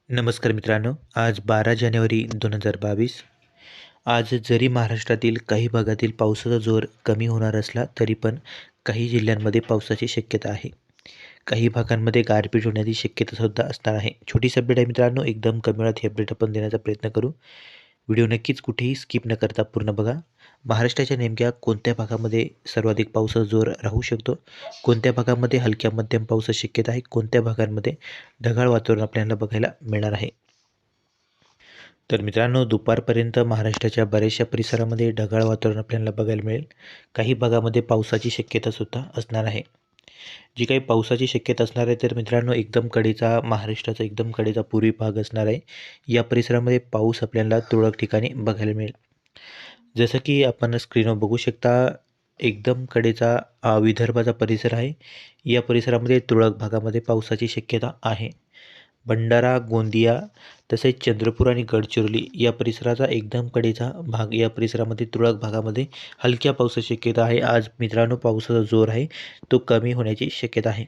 नमस्कार मित्रांनो, आज 12 जानेवारी 2022. आज जरी महाराष्ट्रातील काही भागातील पावसाचा जोर कमी होणार असला तरी पण काही जिल्ह्यांमध्ये पावसाची शक्यता आहे. काही भागांमध्ये गारपीट होण्याची शक्यता सुद्धा असणार आहे. छोटीशी अपडेट आहे मित्रांनो, एकदम कमी वेळात ही अपडेट आपण देण्याचा प्रयत्न करू. व्हिडिओ नक्कीच कुठेही स्किप न करता पूर्ण बघा. महाराष्ट्राच्या नेमक्या कोणत्या भागामध्ये सर्वाधिक पावसाचा जोर राहू शकतो, कोणत्या भागामध्ये हलक्या मध्यम पावसाची शक्यता आहे, कोणत्या भागांमध्ये ढगाळ वातावरण आपल्याला बघायला मिळणार आहे. तर मित्रांनो, दुपारपर्यंत महाराष्ट्राच्या बऱ्याचशा परिसरामध्ये ढगाळ वातावरण आपल्याला बघायला मिळेल. काही भागामध्ये पावसाची शक्यतासुद्धा असणार आहे. जी काही पावसाची शक्यता असणार आहे तर मित्रांनो, एकदम कडेचा महाराष्ट्राचा एकदम कडेचा पूर्वी भाग असणार आहे. या परिसरामध्ये पाऊस आपल्याला तुरळक ठिकाणी बघायला मिळेल. जसं की आपण स्क्रीनवर बघू शकता, एकदम कडेचा विदर्भाचा परिसर आहे. या परिसरामध्ये तुरळक भागामध्ये पावसाची शक्यता आहे. भंडारा, गोंदिया तसेच चंद्रपूर आणि गडचिरोली या परिसराचा एकदम कडेचा भाग, या परिसरामध्ये तुरळक भागामध्ये हलक्या पावसाची शक्यता आहे. आज मित्रांनो, पावसाचा जोर आहे तो कमी होण्याची शक्यता आहे.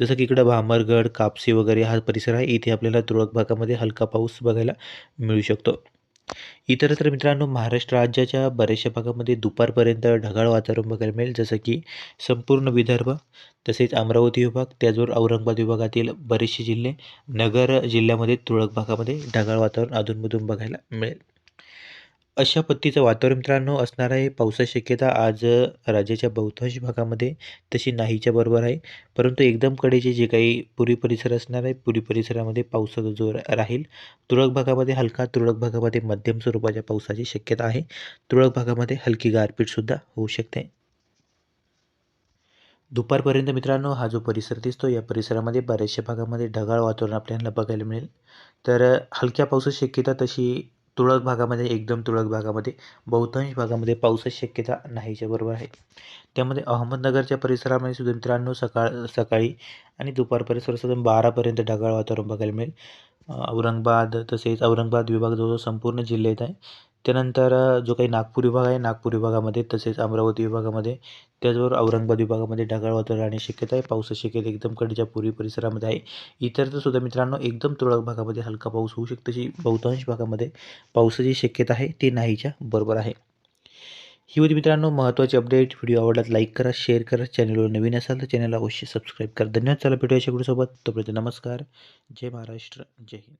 जसं की इकडं भामरगड, कापसी वगैरे हा परिसर आहे. इथे आपल्याला तुरळक भागामध्ये हलका पाऊस बघायला मिळू शकतो. इतरत्र मित्रांनो, महाराष्ट्र राज्याच्या बऱ्याचशा भागामध्ये दुपारपर्यंत ढगाळ वातावरण बघायला मिळेल. जसं की संपूर्ण विदर्भ, तसेच अमरावती विभाग, त्याचबरोबर औरंगाबाद विभागातील बरेचसे जिल्हे, नगर जिल्ह्यामध्ये तुरळक भागामध्ये ढगाळ वातावरण अधूनमधून बघायला मिळेल. अशा पद्धतीचं वातावरण मित्रांनो असणार आहे. पावसाची शक्यता आज राज्याच्या बहुतांश भागामध्ये तशी नाहीच्या बरोबर आहे. परंतु एकदम कडेचे जे काही पुरी परिसर असणार आहे, पुरी परिसरामध्ये पावसाचा जोर राहील. तुरळक भागामध्ये हलका, तुरळक भागामध्ये मध्यम स्वरूपाच्या पावसाची शक्यता आहे. तुरळक भागामध्ये हलकी गारपीटसुद्धा होऊ शकते. दुपारपर्यंत मित्रांनो, हा जो परिसर दिसतो या परिसरामध्ये बऱ्याचशा भागामध्ये ढगाळ वातावरण आपल्याला बघायला मिळेल. तर हलक्या पावसाची शक्यता तशी तुरळक भागामध्ये, एकदम तुरळक भागामध्ये, बहुतांश भागामध्ये पावसाची शक्यता नाहीच्या बरोबर आहे. त्यामध्ये अहमदनगरच्या परिसरामध्ये सुद्धा मित्रांनो सकाळी आणि दुपार परिसर सुद्धा 12पर्यंत ढगाळ वातावरण बघायला मिळेल. औरंगाबाद तसेच औरंगाबाद विभाग जवळजवळ संपूर्ण जिल्ह्यात आहे. त्यानंतर जो काही नागपूर विभाग आहे, नागपूर विभागामध्ये तसेच अमरावती विभागामध्ये, त्याचबरोबर औरंगाबाद विभागामध्ये ढगाळ वातावरण राहण्याची शक्यता आहे. पावसाची शक्यता एकदम कडच्या पूर्वी परिसरामध्ये आहे. इतर सुद्धा मित्रांनो, एकदम तुरळक भागामध्ये हलका पाऊस होऊ शकतो. तशी बहुतांश भागामध्ये पावसाची शक्यता आहे ती नाहीच्या बरोबर आहे. ही होती मित्रांनो महत्त्वाची अपडेट. व्हिडिओ आवडल्यास लाईक करा, शेअर करा. चॅनलवर नवीन असाल तर चॅनलला अवश्य सबस्क्राईब करा. धन्यवाद. चला भेटूया सोबत. तोपर्यंत नमस्कार. जय महाराष्ट्र, जय हिंद.